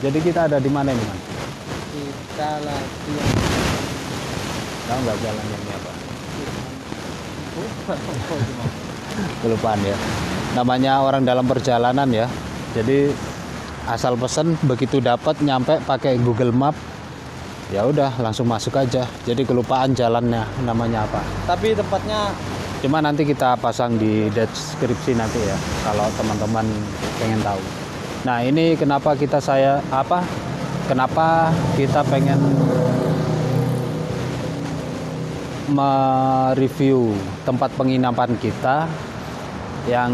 Jadi kita ada di mana ini, Man? Kita lagi Tahu nggak jalannya ini apa? yang Kelupaan ya. Namanya orang dalam perjalanan ya. Jadi asal pesen begitu dapat nyampe pakai Google Map, ya udah langsung masuk aja. Jadi kelupaan jalannya namanya apa. Tapi tempatnya Cuma nanti kita pasang di deskripsi nanti ya kalau teman-teman pengen tahu. Nah, ini kenapa kenapa kita pengen mereview tempat penginapan kita yang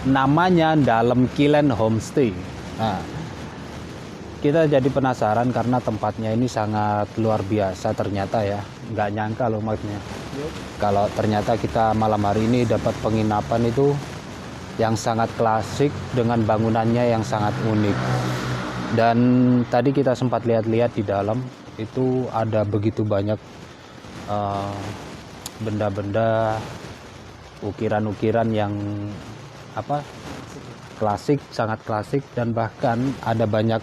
namanya Dalem Kilen Homestay. Nah, kita jadi penasaran karena tempatnya ini sangat luar biasa ternyata ya. Nggak nyangka loh maksudnya. Kalau ternyata kita malam hari ini dapat penginapan itu yang sangat klasik dengan bangunannya yang sangat unik. Dan tadi kita sempat lihat-lihat di dalam itu ada begitu banyak benda-benda, ukiran-ukiran yang klasik, sangat klasik, dan bahkan ada banyak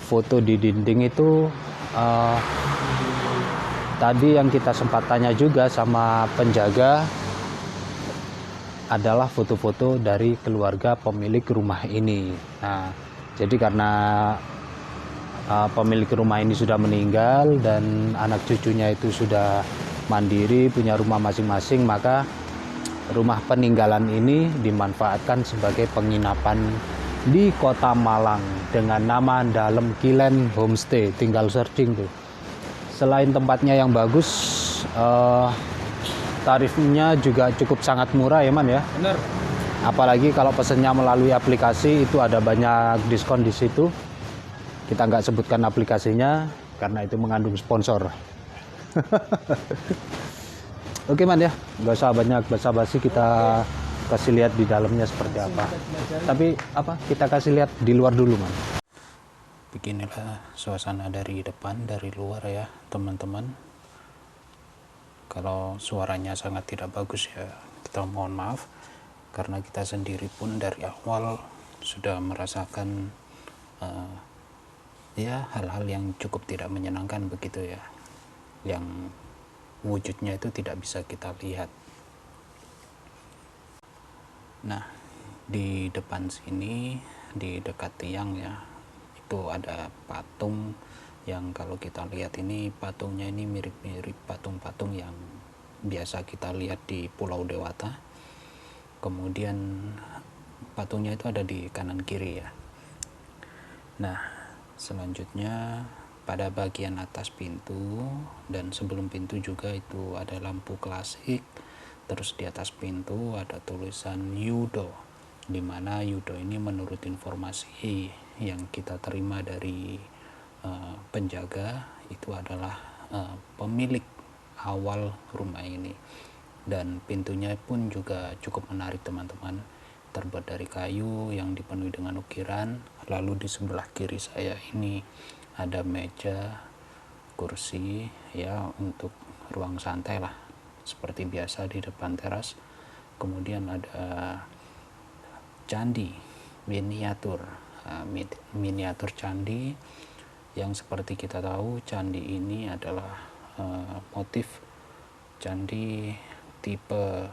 foto di dinding itu. Tadi yang kita sempat tanya juga sama penjaga adalah foto-foto dari keluarga pemilik rumah ini. Nah, jadi karena pemilik rumah ini sudah meninggal dan anak cucunya itu sudah mandiri, punya rumah masing-masing, maka rumah peninggalan ini dimanfaatkan sebagai penginapan di Kota Malang dengan nama Dalem Kilen Homestay. Tinggal searching tuh. Selain tempatnya yang bagus, tarifnya juga cukup sangat murah ya, Man ya. bener. Apalagi kalau pesennya melalui aplikasi itu ada banyak diskon di situ. Kita nggak sebutkan aplikasinya karena itu mengandung sponsor. Oke, Man ya, nggak usah banyak basa-basi, kita kasih lihat di dalamnya seperti apa. Tapi kita kasih lihat di luar dulu, Man. Beginilah suasana dari depan, dari luar ya teman-teman. Kalau suaranya sangat tidak bagus ya kita mohon maaf, karena kita sendiri pun dari awal sudah merasakan ya hal-hal yang cukup tidak menyenangkan begitu ya, yang wujudnya itu tidak bisa kita lihat. Nah, di depan sini di dekat tiang ya itu ada patung yang kalau kita lihat ini patungnya ini mirip-mirip patung-patung yang biasa kita lihat di Pulau Dewata. Kemudian patungnya itu ada di kanan kiri ya. Nah, selanjutnya pada bagian atas pintu dan sebelum pintu juga itu ada lampu klasik. Terus di atas pintu ada tulisan Yudo, di mana Yudo ini menurut informasi yang kita terima dari penjaga itu adalah pemilik awal rumah ini. Dan pintunya pun juga cukup menarik teman-teman, terbuat dari kayu yang dipenuhi dengan ukiran. Lalu di sebelah kiri saya ini ada meja, kursi ya untuk ruang santai lah seperti biasa di depan teras. Kemudian ada candi miniatur, miniatur candi yang seperti kita tahu candi ini adalah motif candi tipe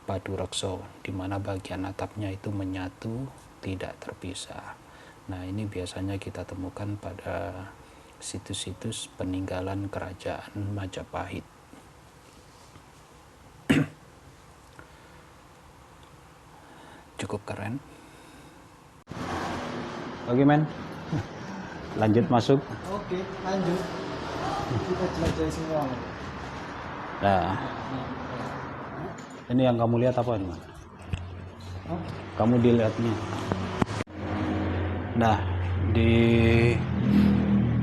Padurekso, di mana bagian atapnya itu menyatu tidak terpisah. Nah, ini biasanya kita temukan pada situs-situs peninggalan kerajaan Majapahit. Cukup keren. Oke, men. Lanjut masuk. Oke, lanjut. Kita jelajahi semua. Nah, ini yang kamu lihat apa ini, Man? Kamu dilihatnya. Nah, di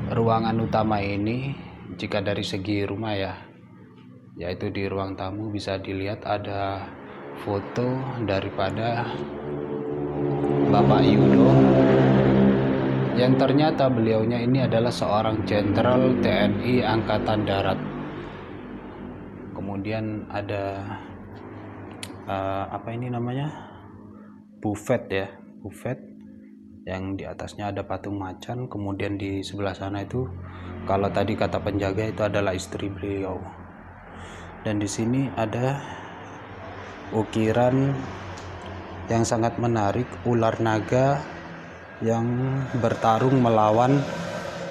ruangan utama ini, jika dari segi rumah ya, yaitu di ruang tamu bisa dilihat ada foto daripada Bapak Yudo, yang ternyata beliaunya ini adalah seorang jenderal TNI Angkatan Darat. Kemudian ada buffet ya, buffet yang di atasnya ada patung macan, kemudian di sebelah sana itu kalau tadi kata penjaga itu adalah istri beliau. Dan di sini ada ukiran yang sangat menarik, ular naga yang bertarung melawan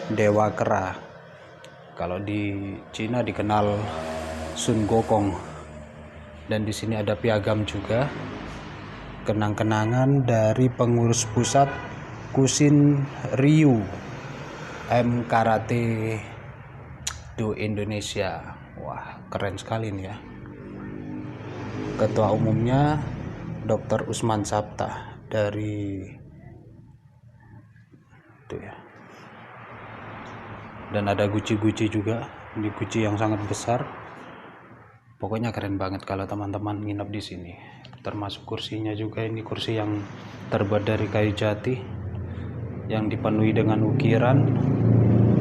dewa kera. Kalau di Cina dikenal Sun Gokong. Dan di sini ada piagam juga, kenang-kenangan dari pengurus pusat Kushin Ryu M Karate Do Indonesia. Wah, keren sekali nih ya. Ketua umumnya Dr. Usman Sabta dari itu ya. Dan ada guci-guci juga, di guci yang sangat besar. Pokoknya keren banget kalau teman-teman nginep di sini. Termasuk kursinya juga, ini kursi yang terbuat dari kayu jati yang dipenuhi dengan ukiran.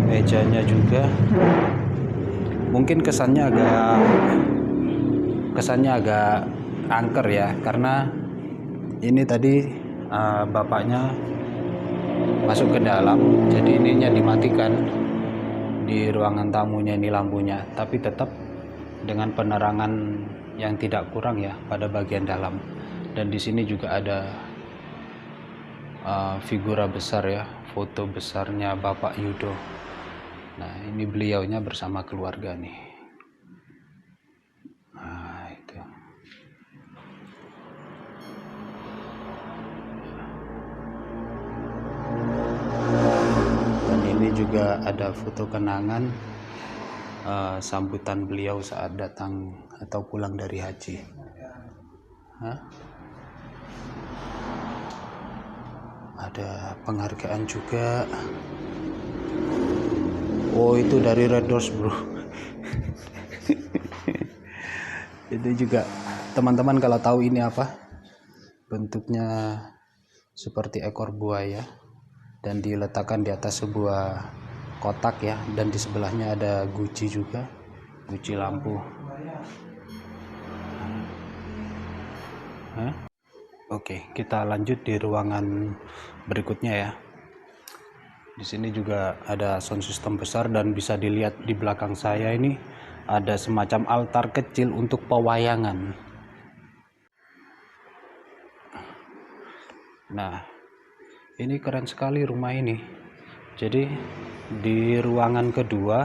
Mejanya juga mungkin kesannya agak angker ya, karena ini tadi bapaknya masuk ke dalam, jadi ininya dimatikan di ruangan tamunya, ini lampunya, tapi tetap dengan penerangan yang tidak kurang ya pada bagian dalam. Dan di sini juga ada figura besar ya, foto besarnya Bapak Yudo. Nah, ini beliaunya bersama keluarga nih. Nah, itu. Dan ini juga ada foto kenangan sambutan beliau saat datang atau pulang dari haji. Ada penghargaan juga. Oh, itu dari Red Doors, bro. Itu juga teman-teman kalau tahu ini apa, bentuknya seperti ekor buaya dan diletakkan di atas sebuah kotak ya, dan di sebelahnya ada guci juga, guci lampu. Oke, kita lanjut di ruangan berikutnya ya. Di sini juga ada sound system besar, dan bisa dilihat di belakang saya ini ada semacam altar kecil untuk pewayangan. Nah, ini keren sekali rumah ini. Jadi di ruangan kedua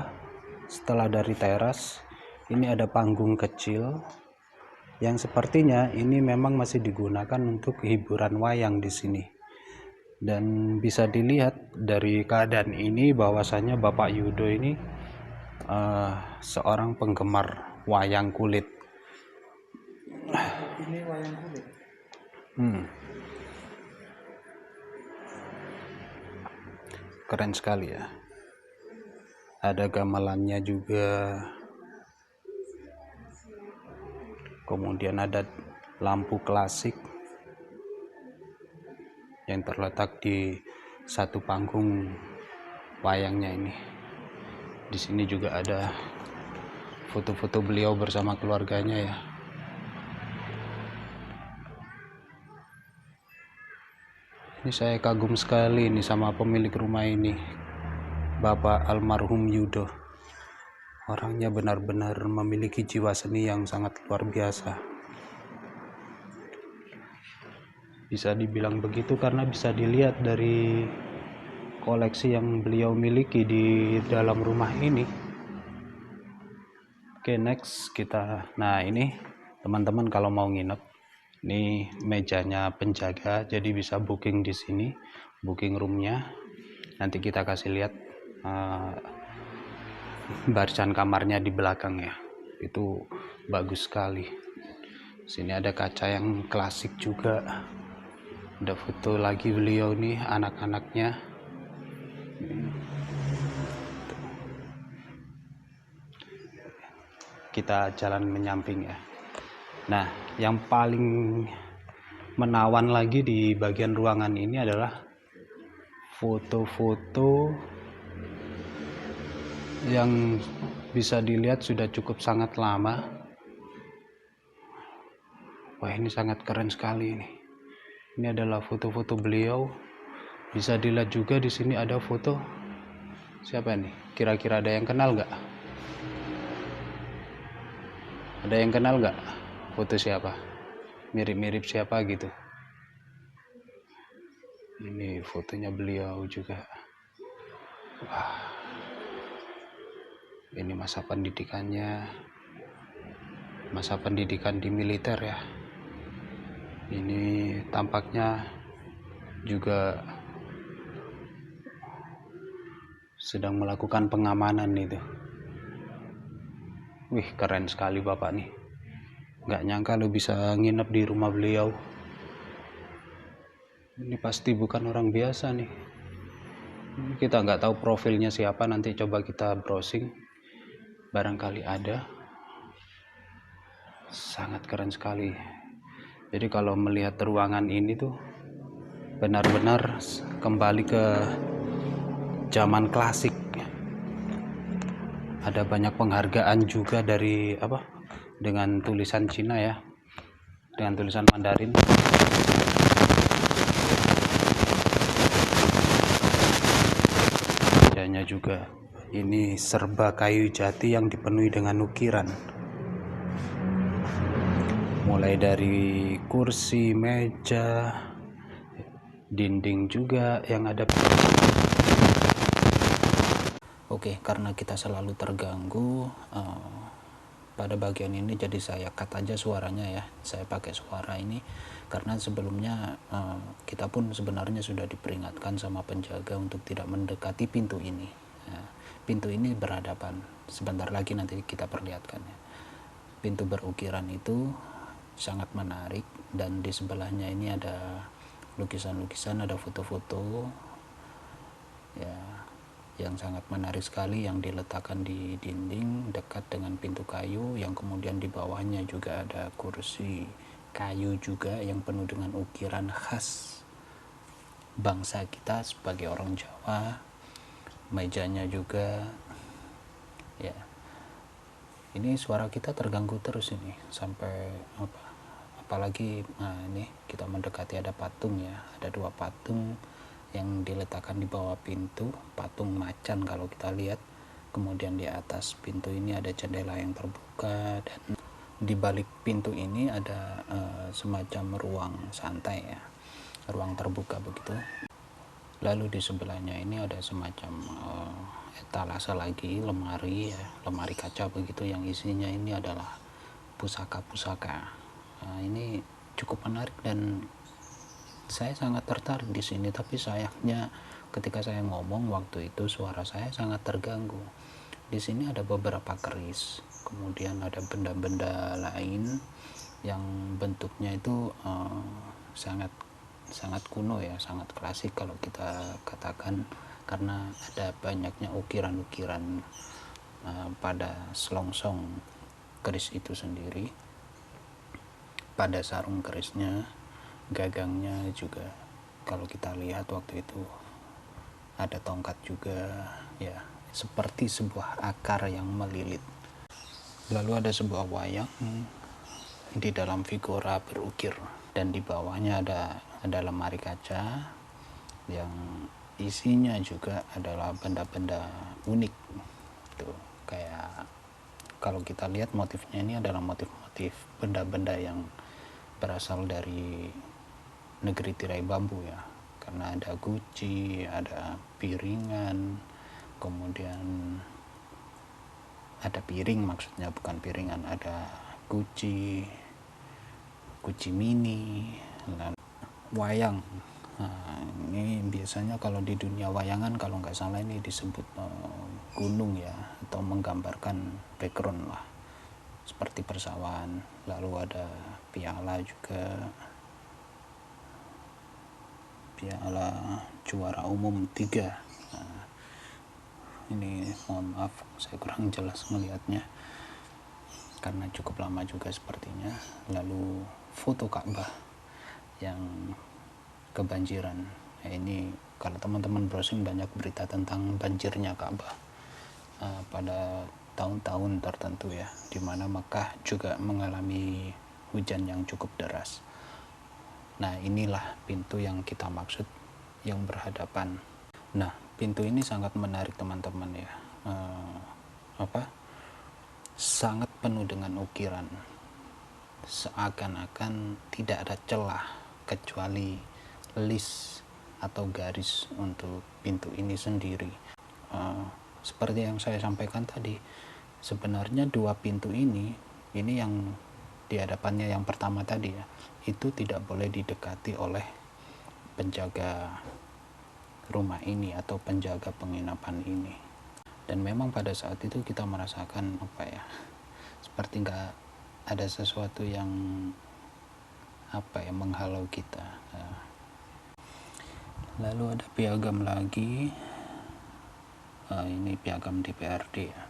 setelah dari teras ini ada panggung kecil yang sepertinya ini memang masih digunakan untuk hiburan wayang di sini. Dan bisa dilihat dari keadaan ini bahwasanya Bapak Yudo ini seorang penggemar wayang kulit. Ini wayang kulit. Keren sekali ya. Ada gamelannya juga. Kemudian ada lampu klasik yang terletak di satu panggung wayangnya ini. Di sini juga ada foto-foto beliau bersama keluarganya ya. Ini saya kagum sekali ini sama pemilik rumah ini, Bapak almarhum Yudo. Orangnya benar-benar memiliki jiwa seni yang sangat luar biasa. Bisa dibilang begitu karena bisa dilihat dari koleksi yang beliau miliki di dalam rumah ini. Oke, next kita. Nah, ini teman-teman kalau mau nginep, ini mejanya penjaga, jadi bisa booking di sini, booking roomnya. Nanti kita kasih lihat barisan kamarnya di belakang ya, itu bagus sekali. Sini ada kaca yang klasik juga, ada foto lagi beliau nih, anak-anaknya. Kita jalan menyamping ya. Nah, yang paling menawan lagi di bagian ruangan ini adalah foto-foto yang bisa dilihat sudah cukup sangat lama. Wah, ini sangat keren sekali ini. Ini adalah foto-foto beliau Bisa dilihat juga di sini ada foto. Siapa nih? Kira-kira ada yang kenal nggak? Ada yang kenal nggak? Foto siapa? Mirip-mirip siapa gitu? Ini fotonya beliau juga. Wah, ini masa pendidikannya, masa pendidikan di militer ya. Ini tampaknya juga sedang melakukan pengamanan itu. Wih, keren sekali bapak nih. Nggak nyangka lo bisa nginep di rumah beliau. Ini pasti bukan orang biasa nih. Kita nggak tahu profilnya siapa, nanti coba kita browsing. Barangkali ada. Sangat keren sekali. Jadi kalau melihat ruangan ini tuh benar-benar kembali ke zaman klasik. Ada banyak penghargaan juga dari dengan tulisan Cina ya, dengan tulisan Mandarin. Mejanya juga ini serba kayu jati yang dipenuhi dengan ukiran. Mulai dari kursi, meja, dinding juga yang ada. Oke, karena kita selalu terganggu pada bagian ini, jadi saya cut aja suaranya ya. Saya pakai suara ini karena sebelumnya kita pun sebenarnya sudah diperingatkan sama penjaga untuk tidak mendekati pintu ini. Pintu ini berhadapan, sebentar lagi nanti kita perlihatkan ya. Pintu berukiran itu sangat menarik, dan di sebelahnya ini ada lukisan-lukisan, ada foto-foto ya, yang sangat menarik sekali, yang diletakkan di dinding dekat dengan pintu kayu, yang kemudian di bawahnya juga ada kursi kayu juga yang penuh dengan ukiran khas bangsa kita sebagai orang Jawa. Mejanya juga ya. Ini suara kita terganggu terus ini sampai apalagi ini kita mendekati ada patung ya, ada 2 patung yang diletakkan di bawah pintu, patung macan kalau kita lihat. Kemudian di atas pintu ini ada jendela yang terbuka, dan di balik pintu ini ada semacam ruang santai ya, ruang terbuka begitu. Lalu di sebelahnya ini ada semacam etalase lagi, lemari ya, lemari kaca begitu, yang isinya ini adalah pusaka-pusaka. Ini cukup menarik dan saya sangat tertarik di sini, tapi sayangnya ketika saya ngomong waktu itu suara saya sangat terganggu. Di sini ada beberapa keris, kemudian ada benda-benda lain yang bentuknya itu sangat kuno ya, sangat klasik kalau kita katakan, karena ada banyaknya ukiran-ukiran pada selongsong keris itu sendiri, pada sarung kerisnya, gagangnya juga. Kalau kita lihat waktu itu ada tongkat juga ya, seperti sebuah akar yang melilit. Lalu ada sebuah wayang di dalam figura berukir, dan di bawahnya ada lemari kaca yang isinya juga adalah benda-benda unik tuh. Kayak kalau kita lihat motifnya ini adalah motif-motif benda-benda yang berasal dari negeri tirai bambu ya, karena ada guci, ada piringan, kemudian ada piring, maksudnya bukan piringan, ada guci mini, dan wayang. Nah, ini biasanya kalau di dunia wayangan kalau nggak salah ini disebut gunung ya, atau menggambarkan background lah, seperti persawahan. Lalu ada piala juga, piala juara umum 3. Nah, ini mohon maaf saya kurang jelas melihatnya karena cukup lama juga sepertinya. Lalu foto Ka'bah yang kebanjiran. Nah, ini kalau teman-teman browsing banyak berita tentang banjirnya Ka'bah pada tahun-tahun tertentu ya, di mana Makkah juga mengalami hujan yang cukup deras. Nah, inilah pintu yang kita maksud yang berhadapan. Nah, pintu ini sangat menarik teman-teman ya. Sangat penuh dengan ukiran, seakan-akan tidak ada celah kecuali list atau garis untuk pintu ini sendiri. Seperti yang saya sampaikan tadi, sebenarnya dua pintu ini yang di hadapannya yang pertama tadi ya, itu tidak boleh didekati oleh penjaga rumah ini atau penjaga penginapan ini. Dan memang pada saat itu kita merasakan seperti nggak ada sesuatu yang menghalau kita. Lalu ada piagam lagi, ini piagam DPRD ya,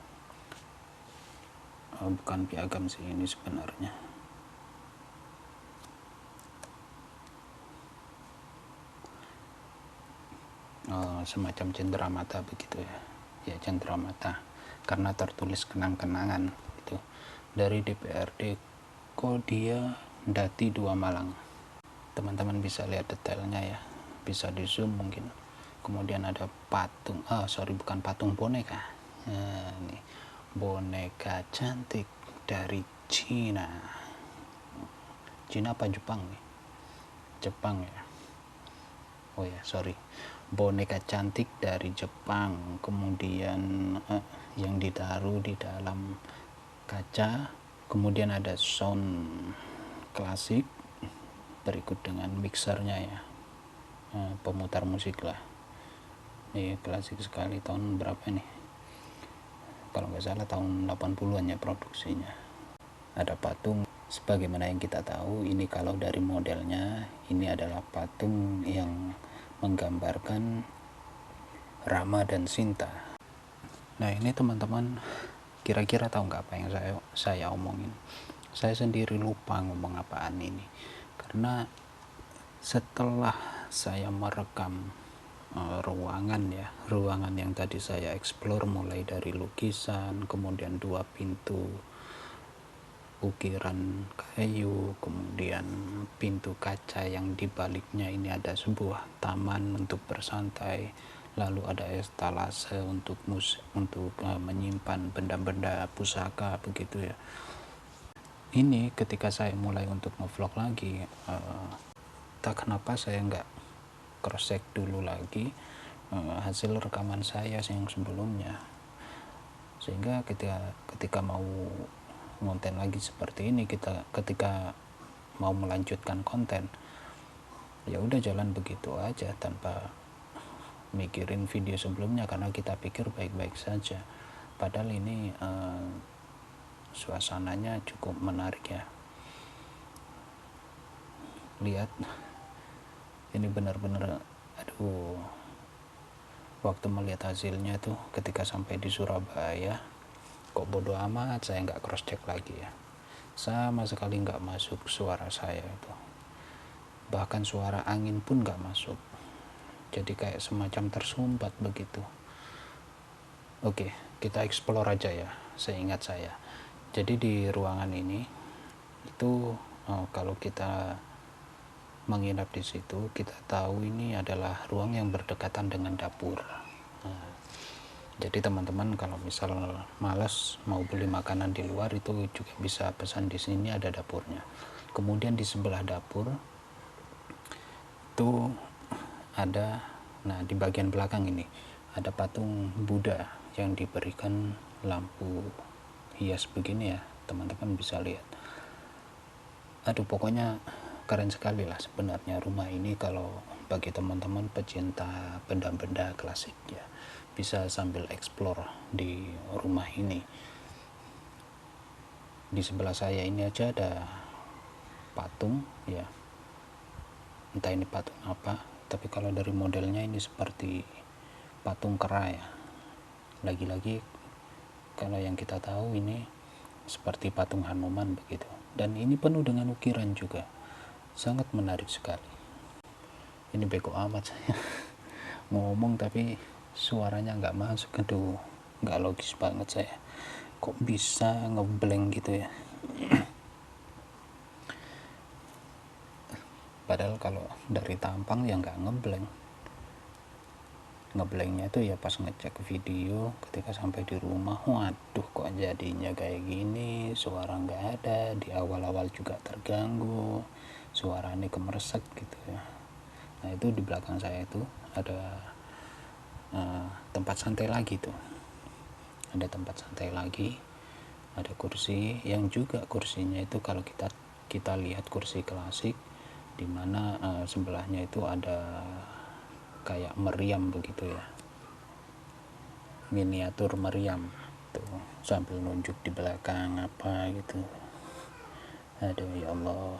bukan piagam sih ini sebenarnya. Semacam cenderamata begitu ya, cenderamata, karena tertulis kenang-kenangan itu dari DPRD Kodia Dati 2 Malang. Teman-teman bisa lihat detailnya ya, bisa di zoom mungkin. Kemudian ada patung, bukan patung, boneka. Ini boneka cantik dari Cina apa Jepang nih? Jepang ya. Boneka cantik dari Jepang, kemudian yang ditaruh di dalam kaca. Kemudian ada sound klasik berikut dengan mixernya ya, pemutar musik lah. Ini klasik sekali, tahun berapa nih? Kalau nggak salah tahun 80-an ya produksinya. Ada patung, sebagaimana yang kita tahu, ini kalau dari modelnya, ini adalah patung yang menggambarkan Rama dan Sinta. Nah ini teman-teman kira-kira tahu nggak apa yang saya omongin? Saya sendiri lupa ngomong apaan ini, karena setelah saya merekam ruangan yang tadi saya explore, mulai dari lukisan, kemudian dua pintu ukiran kayu, kemudian pintu kaca yang dibaliknya ini ada sebuah taman untuk bersantai, lalu ada estalase untuk menyimpan benda-benda pusaka begitu ya. Ini ketika saya mulai untuk ngevlog lagi, tak kenapa saya nggak cross check dulu lagi hasil rekaman saya yang sebelumnya, sehingga ketika mau konten lagi seperti ini, ketika mau melanjutkan konten, ya udah jalan begitu aja tanpa mikirin video sebelumnya, karena kita pikir baik-baik saja, padahal ini suasananya cukup menarik ya. Lihat, ini benar-benar waktu melihat hasilnya tuh ketika sampai di Surabaya, kok bodo amat saya nggak cross check lagi ya, sama sekali nggak masuk suara saya itu, bahkan suara angin pun nggak masuk, jadi kayak semacam tersumbat begitu. Oke, kita explore aja ya, seingat saya. Jadi di ruangan ini itu kalau kita menginap di situ, kita tahu ini adalah ruang yang berdekatan dengan dapur. Jadi teman-teman kalau misal malas mau beli makanan di luar, itu juga bisa pesan di sini, ada dapurnya. Kemudian di sebelah dapur itu ada, di bagian belakang ini ada patung Buddha yang diberikan lampu hias begini ya, teman-teman bisa lihat. Pokoknya keren sekali lah sebenarnya rumah ini, kalau bagi teman-teman pecinta benda-benda klasik ya, bisa sambil explore di rumah ini. Di sebelah saya ini aja ada patung ya, entah ini patung apa, tapi kalau dari modelnya ini seperti patung kera ya. Lagi-lagi kalau yang kita tahu ini seperti patung Hanuman begitu, dan ini penuh dengan ukiran juga, sangat menarik sekali. Ini bego amat saya ngomong tapi suaranya nggak masuk, nggak logis banget saya, kok bisa ngeblank gitu ya. Padahal kalau dari tampang ya nggak ngeblank, ngeblanknya itu ya pas ngecek video ketika sampai di rumah, waduh kok jadinya kayak gini, suara nggak ada, di awal-awal juga terganggu, suaranya kemeresek gitu ya. Nah itu di belakang saya itu ada tempat santai lagi tuh, ada tempat santai lagi, ada kursi yang juga kursinya itu kalau kita lihat kursi klasik, dimana sebelahnya itu ada kayak meriam begitu ya, miniatur meriam tuh sambil nunjuk di belakang apa gitu. Aduh ya Allah,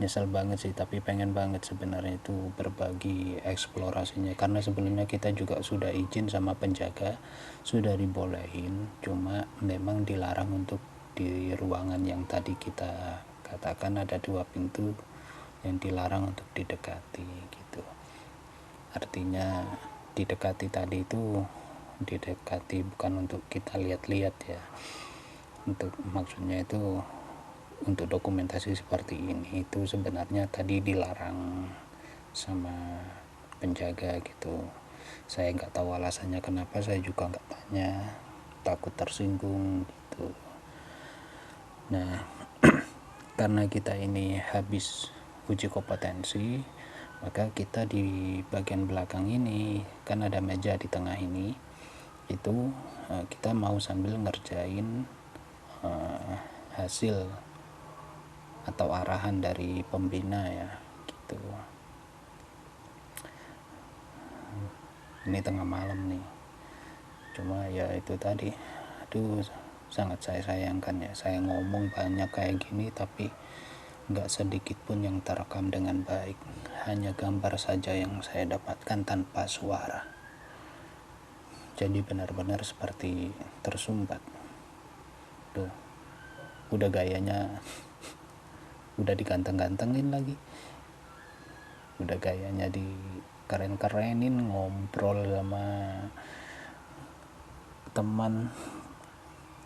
nyesel banget sih, tapi pengen banget sebenarnya itu berbagi eksplorasinya, karena sebelumnya kita juga sudah izin sama penjaga, sudah dibolehin, cuma memang dilarang untuk di ruangan yang tadi kita katakan ada 2 pintu yang dilarang untuk didekati gitu. Artinya didekati tadi itu didekati bukan untuk kita lihat-lihat ya, untuk maksudnya itu untuk dokumentasi seperti ini itu sebenarnya tadi dilarang sama penjaga gitu. Saya nggak tahu alasannya kenapa, saya juga nggak tanya, takut tersinggung gitu. Nah karena kita ini habis uji kompetensi, maka kita di bagian belakang ini kan ada meja di tengah ini, itu kita mau sambil ngerjain hasil atau arahan dari pembina ya gitu. Ini tengah malam nih, cuma ya itu tadi, aduh sangat saya sayangkan ya, saya ngomong banyak kayak gini tapi nggak sedikit pun yang terekam dengan baik, hanya gambar saja yang saya dapatkan tanpa suara. Jadi benar-benar seperti tersumbat. Tuh, udah gayanya udah diganteng-gantengin lagi, udah gayanya di keren-kerenin, ngobrol sama teman,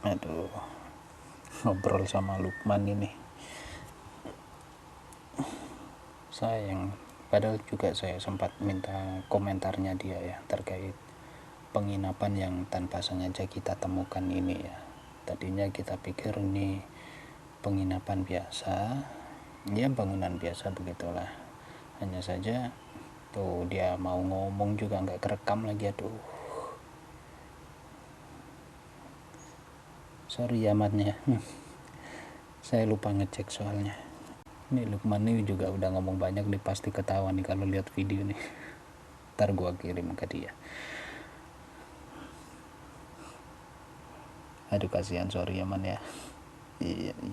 aduh ngobrol sama Lukman ini sayang, padahal juga saya sempat minta komentarnya dia ya terkait penginapan yang tanpa sengaja kita temukan ini ya. Tadinya kita pikir ini penginapan biasa ya, bangunan biasa begitulah, hanya saja tuh dia mau ngomong juga nggak kerekam lagi. Aduh sorry ya matnya. Saya lupa ngecek soalnya. Ini Lukman ini juga udah ngomong banyak nih, pasti ketawa nih kalau lihat video nih. Ntar gua kirim ke dia. Aduh kasihan, sorry ya man ya.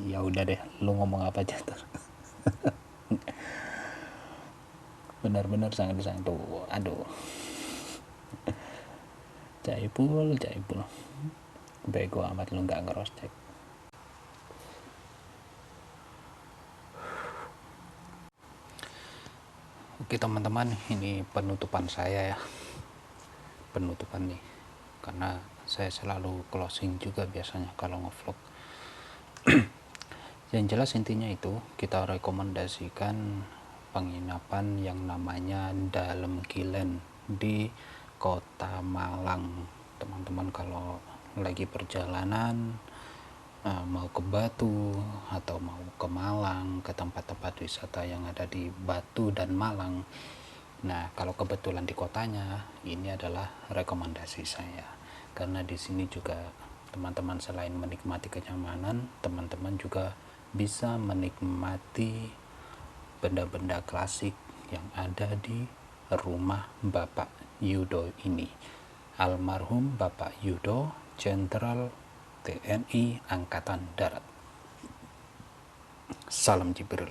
Ya udah deh, lu ngomong apa aja ntar. Benar-benar sangat tuh, aduh. Caipul. Bego amat lu nggak ngeros cek. Oke teman-teman, ini penutupan saya ya, penutupan nih, karena saya selalu closing juga biasanya kalau ngevlog. Yang jelas intinya itu kita rekomendasikan penginapan yang namanya Dalem Kilen di Kota Malang. Teman-teman kalau lagi perjalanan mau ke Batu atau mau ke Malang, ke tempat-tempat wisata yang ada di Batu dan Malang, nah kalau kebetulan di kotanya, ini adalah rekomendasi saya, karena di sini juga teman-teman selain menikmati kenyamanan, teman-teman juga bisa menikmati benda-benda klasik yang ada di rumah Bapak Yudo ini, almarhum Bapak Yudo, Jenderal TNI Angkatan Darat. Salam Jibril.